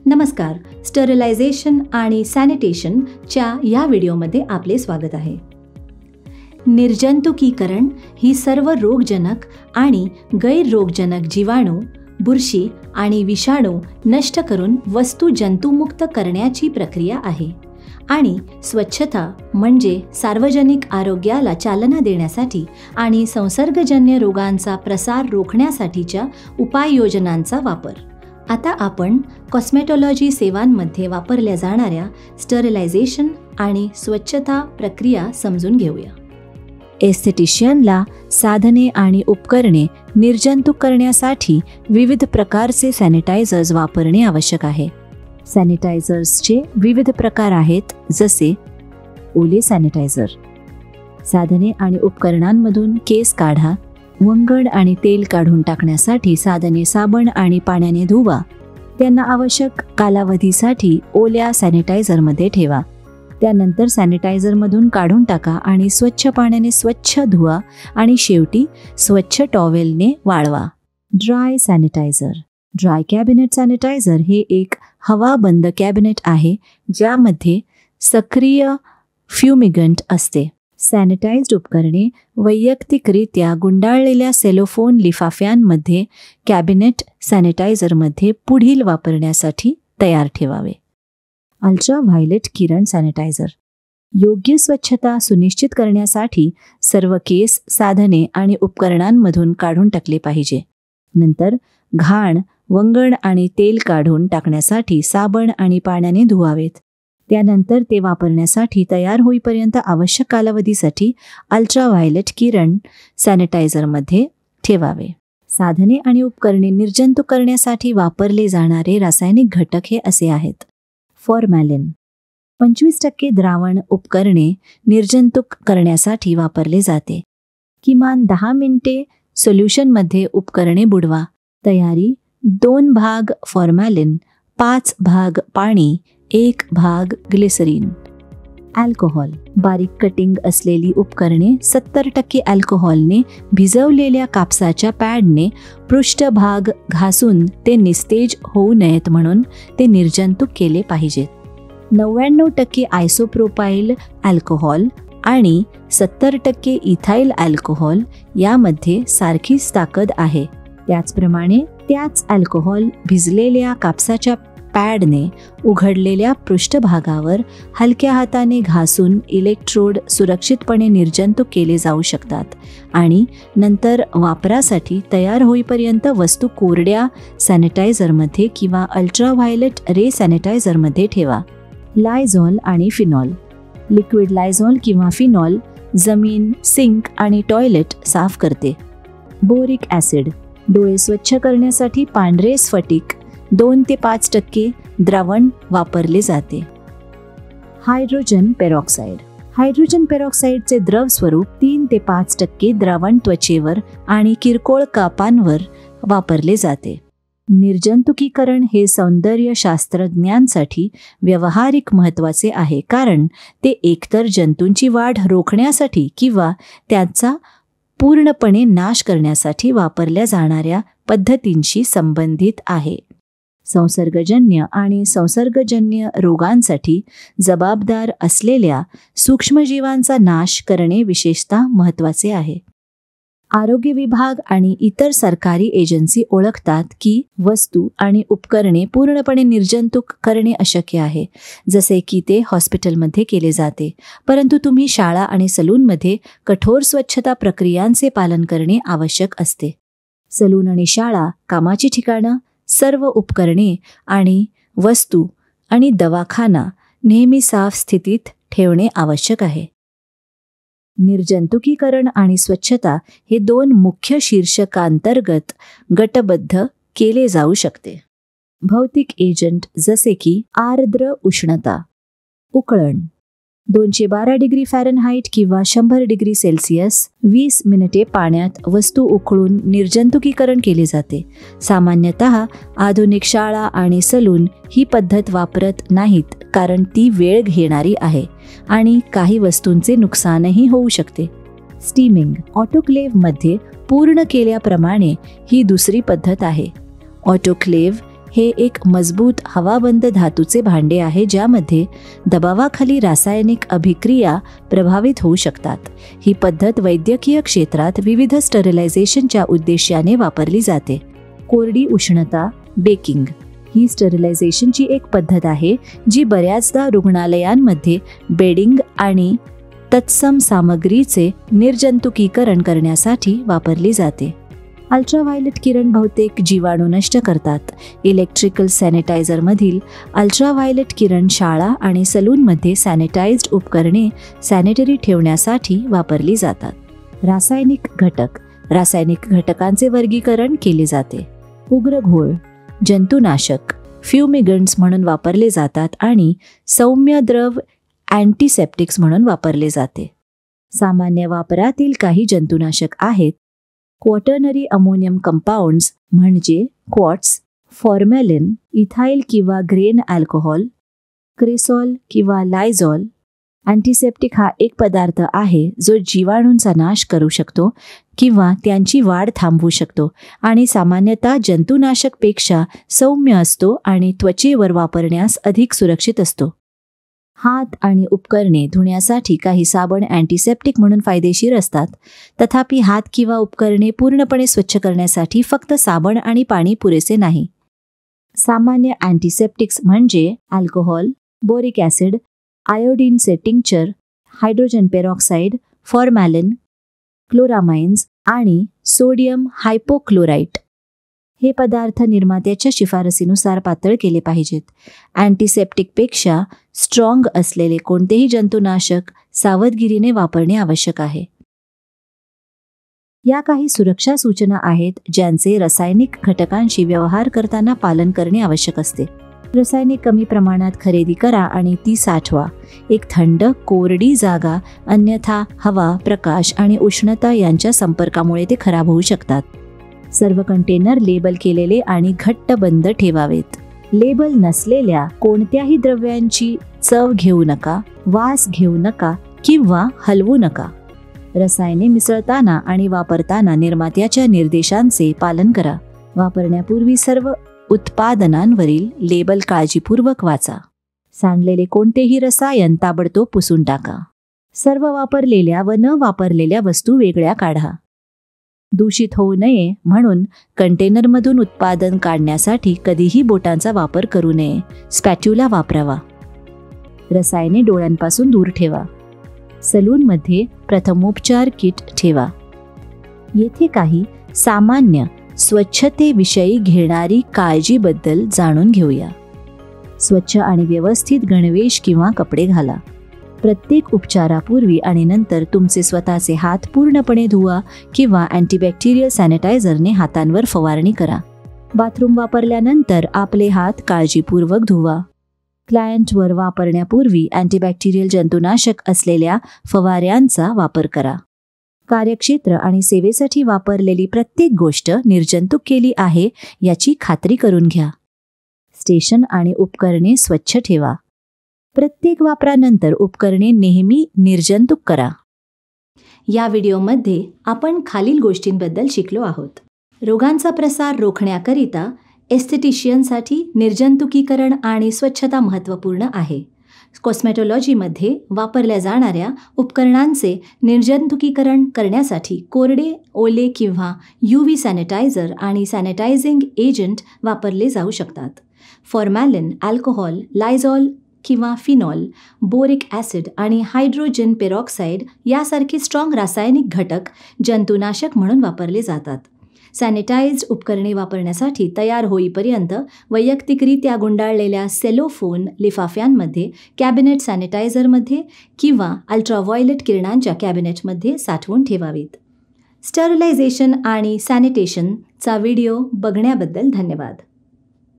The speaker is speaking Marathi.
नमस्कार, स्टरिलायझेशन आणि सॅनिटेशनच्या या व्हिडिओमध्ये आपले स्वागत आहे. निर्जंतुकीकरण ही सर्व रोगजनक आणि गैररोगजनक जीवाणू, बुरशी आणि विषाणू नष्ट करून वस्तू जंतुमुक्त करण्याची प्रक्रिया आहे आणि स्वच्छता म्हणजे सार्वजनिक आरोग्याला चालना देण्यासाठी आणि संसर्गजन्य रोगांचा प्रसार रोखण्यासाठीच्या उपाययोजनांचा वापर. आता आपण कॉस्मेटॉलॉजी सेवांमध्ये वापरल्या जाणाऱ्या स्टरिलायझेशन आणि स्वच्छता प्रक्रिया समजून घेऊया. एस्थेटिशियनला साधने आणि उपकरणे निर्जंतुक करण्यासाठी विविध प्रकारचे सॅनिटायझर्स वापरणे आवश्यक आहे. सॅनिटायझर्सचे विविध प्रकार आहेत, जसे ओले सॅनिटायझर. साधने आणि उपकरणांमधून केस काढा. वंगण आणि तेल काढून टाकण्यासाठी साधने साबण आणि पाण्याने धुवा. त्यांना आवश्यक कालावधीसाठी ओल्या सॅनिटायझरमध्ये ठेवा. त्यानंतर सॅनिटायझरमधून काढून टाका आणि स्वच्छ पाण्याने स्वच्छ धुवा आणि शेवटी स्वच्छ टॉवेलने वाळवा. Dry sanitizer. Dry cabinet sanitizer हे एक हवाबंद कॅबिनेट आहे ज्यामध्ये सक्रिय फ्युमिगंट असते. सॅनिटाइज्ड उपकरणे वैयक्तिकरित्या गुंडाळलेल्या सेलोफोन लिफाफ्यांमध्ये कॅबिनेट सॅनिटायझरमध्ये पुढील वापरण्यासाठी तयार ठेवावे. अल्ट्राव्हायलेट किरण सॅनिटायझर. योग्य स्वच्छता सुनिश्चित करण्यासाठी सर्व केस, साधने आणि उपकरणांमधून काढून टाकले पाहिजे. नंतर घाण, वंगण आणि तेल काढून टाकण्यासाठी साबण आणि पाण्याने धुवावेत. त्यानंतर ते वापरण्यासाठी तयार होईपर्यंत आवश्यक कालावधीसाठी अल्ट्राव्हायलेट किरण सॅनिटायझरमध्ये ठेवावे. साधने आणि उपकरणे निर्जंतुक करण्यासाठी वापरले जाणारे रासायनिक घटक हे असे आहेत. फॉर्मॅलिन. 25% द्रावण उपकरणे निर्जंतुक करण्यासाठी वापरले जाते. किमान 10 मिनिटे सोल्युशनमध्ये उपकरणे बुडवा. तयारी: 2 भाग फॉर्मॅलिन, 5 भाग पाणी, 1 भाग ग्लिसरीन. अल्कोहोल. बारीक कटिंग असलेली उपकरणे 70% अल्कोहोलने भिजवलेल्या कापसाच्या पॅडने पृष्ठभाग घासून ते निस्तेज होऊ नयेत म्हणून ते निर्जंतुक केले पाहिजेत. 99% आयसोप्रोपाइल अल्कोहोल आणि 70% इथाइल अल्कोहोल यामध्ये सारखीच ताकद आहे. त्याचप्रमाणे त्याच अल्कोहोल भिजलेल्या कापसाच्या पॅडने उघडलेल्या पृष्ठभागावर हलक्या हाताने घासून इलेक्ट्रोड सुरक्षितपणे निर्जंतुक केले जाऊ शकतात आणि नंतर वापरासाठी तयार होईपर्यंत वस्तू कोरड्या सॅनिटायझरमध्ये किंवा अल्ट्राव्हायलेट रे सॅनिटायझरमध्ये ठेवा. लायझॉल आणि फिनॉल. लिक्विड लायझॉल किंवा फिनॉल जमीन, सिंक आणि टॉयलेट साफ करते. Boric acid. डोळे स्वच्छ करण्यासाठी पांढरे स्फटिक 2 ते 5% द्रावण वापरले जाते. Hydrogen peroxide. हायड्रोजन पेरॉक्साईडचे द्रव स्वरूप 3 ते 5% द्रावण त्वचेवर आणि किरकोळ कापांवर वापरले जाते. निर्जंतुकीकरण हे सौंदर्य शास्त्रज्ञांसाठी व्यावहारिक महत्त्वाचे आहे, कारण ते एकतर जंतूंची वाढ रोखण्यासाठी किंवा त्यांचा पूर्णपणे नाश करण्यासाठी वापरल्या जाणाऱ्या पद्धतींशी संबंधित आहे. संसर्गजन्य आणि संसर्गजन्य रोगांसाठी जबाबदार असलेल्या सूक्ष्मजीवांचा नाश करणे विशेषतः महत्त्वाचे आहे. आरोग्य विभाग आणि इतर सरकारी एजन्सी ओळखतात की वस्तू आणि उपकरणे पूर्णपणे निर्जंतुक करणे अशक्य आहे, जसे की ते हॉस्पिटलमध्ये केले जाते. परंतु तुम्ही शाळा आणि सलूनमध्ये कठोर स्वच्छता प्रक्रियांचे पालन करणे आवश्यक असते. सलून आणि शाळा, कामाची ठिकाणं, सर्व उपकरणे आणि वस्तू आणि दवाखाना नेहमी साफ स्थितीत ठेवणे आवश्यक आहे. निर्जंतुकीकरण आणि स्वच्छता हे 2 मुख्य शीर्षकांतर्गत गटबद्ध केले जाऊ शकते. भौतिक एजंट जसे की आर्द्र उष्णता, उकळण. 212 डिग्री फॅरनहाइट किंवा 100 डिग्री सेल्सिअस 20 मिनिटे पाण्यात वस्तू उकळून निर्जंतुकीकरण केले जाते. सामान्यतः आधुनिक शाळा आणि सलून ही पद्धत वापरत नाहीत, कारण ती वेळ घेणारी आहे आणि काही वस्तूंचे नुकसानही होऊ शकते. स्टीमिंग. ऑटोक्लेव्हमध्ये पूर्ण केल्याप्रमाणे ही दुसरी पद्धत आहे. ऑटोक्लेव्ह हे एक मजबूत हवाबंद धातूचे भांडे आहे ज्यामध्ये दबावाखाली रासायनिक अभिक्रिया प्रभावित होऊ शकतात. ही पद्धत वैद्यकीय क्षेत्रात विविध स्टरिलायझेशनच्या उद्देशाने वापरली जाते. कोरडी उष्णता बेकिंग ही स्टरिलायझेशनची एक पद्धत आहे जी बऱ्याचदा रुग्णालयांमध्ये बेडिंग आणि तत्सम सामग्रीचे निर्जंतुकीकरण करण्यासाठी वापरली जाते. अल्ट्राव्हायोलेट किरण बहुतेक जीवाणू नष्ट करतात. इलेक्ट्रिकल सॅनिटायझरमधील अल्ट्राव्हायोलेट किरण शाळा आणि सलूनमध्ये सॅनिटाइज्ड उपकरणे सॅनिटरी ठेवण्यासाठी वापरली जातात. रासायनिक घटकांचे वर्गीकरण केले जाते. उग्र घोळ जंतुनाशक फ्युमिगंट्स म्हणून वापरले जातात आणि सौम्य द्रव अँटीसेप्टिक्स म्हणून वापरले जाते. सामान्य वापरातील काही जंतुनाशक आहेत क्वॉटर्नरी अमोनियम कंपाऊंड्स म्हणजे क्वॉट्स, फॉर्मॅलिन, इथाइल किंवा ग्रेन अल्कोहोल, क्रेसॉल किंवा लायझॉल. अँटीसेप्टिक हा एक पदार्थ आहे जो जीवाणूंचा नाश करू शकतो किंवा त्यांची वाढ थांबवू शकतो आणि सामान्यतः जंतुनाशकपेक्षा सौम्य असतो आणि त्वचेवर वापरण्यास अधिक सुरक्षित असतो. हात आणि उपकरणे धुण्यासाठी काही साबण अँटीसेप्टिक म्हणून फायदेशीर असतात. तथापि हात किंवा उपकरणे पूर्णपणे स्वच्छ करण्यासाठी फक्त साबण आणि पाणी पुरेसे नाही. सामान्य अँटीसेप्टिक्स म्हणजे अल्कोहोल, बोरिक ॲसिड, आयोडीनचे tincture, hydrogen peroxide, formalin, chloramines आणि सोडियम हायपोक्लोराइट. हे पदार्थ निर्मात्याच्या शिफारसीनुसार पातळ केले पाहिजेत. अँटीसेप्टिकपेक्षा स्ट्रॉंग असलेले कोणतेही जंतुनाशक सावधगिरीने वापरणे आवश्यक आहे. या काही सुरक्षा सूचना आहेत ज्यांचे रासायनिक घटकांशी व्यवहार करताना पालन करणे आवश्यक असते. रसायने कमी प्रमाणात खरेदी करा आणि ती साठवा. एक थंड, कोरडी जागा, अन्यथा हवा, प्रकाश आणि उष्णता यांच्या संपर्कामुळे ते खराब होऊ शकतात. सर्व कंटेनर लेबल केलेले आणि घट्ट बंद ठेवावेत. लेबल नसलेल्या कोणत्याही द्रव्यांची चव घेऊ नका, वास घेऊ नका किंवा हलवू नका. रसायने मिसळताना आणि वापरताना निर्मात्याच्या निर्देशांचे पालन करा. वापरण्यापूर्वी सर्व उत्पादनांवरील लेबल काळजीपूर्वक वाचा. सांडलेले कोणतेही रसायन ताबडतोब पुसून टाका. सर्व वापरलेल्या व न वापरलेल्या वस्तू वेगळ्या काढा. दूषित होऊ नये म्हणून कंटेनरमधून उत्पादन काढण्यासाठी कधीही बोटांचा वापर करू नये. स्पॅच्युला वापरावा. रसायने डोळ्यांपासून दूर ठेवा. सलूनमध्ये प्रथमोपचार किट ठेवा. येथे काही सामान्य स्वच्छतेविषयी घेणारी काळजीबद्दल जाणून घेऊया. स्वच्छ आणि व्यवस्थित गणवेश किंवा कपडे घाला. प्रत्येक उपचारापूर्वी आणि नंतर तुमचे स्वतःचे हात पूर्णपणे धुवा किंवा अँटीबॅक्टेरियल सॅनिटायझरने हातांवर फवारणी करा. बाथरूम वापरल्यानंतर आपले हात काळजीपूर्वक धुवा. क्लायंटवर वापरण्यापूर्वी अँटीबॅक्टेरियल जंतुनाशक असलेल्या फवाऱ्यांचा वापर करा. कार्यक्षेत्र आणि सेवेसाठी वापरलेली प्रत्येक गोष्ट निर्जंतुक केली आहे याची खात्री करून घ्या. स्टेशन आणि उपकरणे स्वच्छ ठेवा. प्रत्येक वापरानंतर उपकरणे नेहमी निर्जंतुक करा. या व्हिडिओमध्ये आपण खालील गोष्टींबद्दल शिकलो आहोत. रोगांचा प्रसार रोखण्याकरिता एस्थेटिशियनसाठी निर्जंतुकीकरण आणि स्वच्छता महत्त्वपूर्ण आहे. कॉस्मेटॉलॉजीमध्ये वापरल्या जाणाऱ्या उपकरणांचे निर्जंतुकीकरण करण्यासाठी कोरडे, ओले किंवा UV सॅनिटायझर आणि सॅनिटायझिंग एजंट वापरले जाऊ शकतात. फॉर्मॅलिन, अल्कोहोल, लायझॉल किंवा फिनॉल, बोरिक ॲसिड आणि हायड्रोजन पेरॉक्साईड यासारखे स्ट्रॉंग रासायनिक घटक जंतुनाशक म्हणून वापरले जातात. सॅनिटाइज्ड उपकरणे वापरण्यासाठी तयार होईपर्यंत वैयक्तिकरित्या गुंडाळलेल्या सेलोफोन लिफाफ्यांमध्ये, कॅबिनेट सॅनिटायझरमध्ये किंवा अल्ट्राव्हायोलेट किरणांच्या कॅबिनेटमध्ये साठवून ठेवावीत. स्टरिलायझेशन आणि सॅनिटेशनचा व्हिडिओ बघण्याबद्दल धन्यवाद.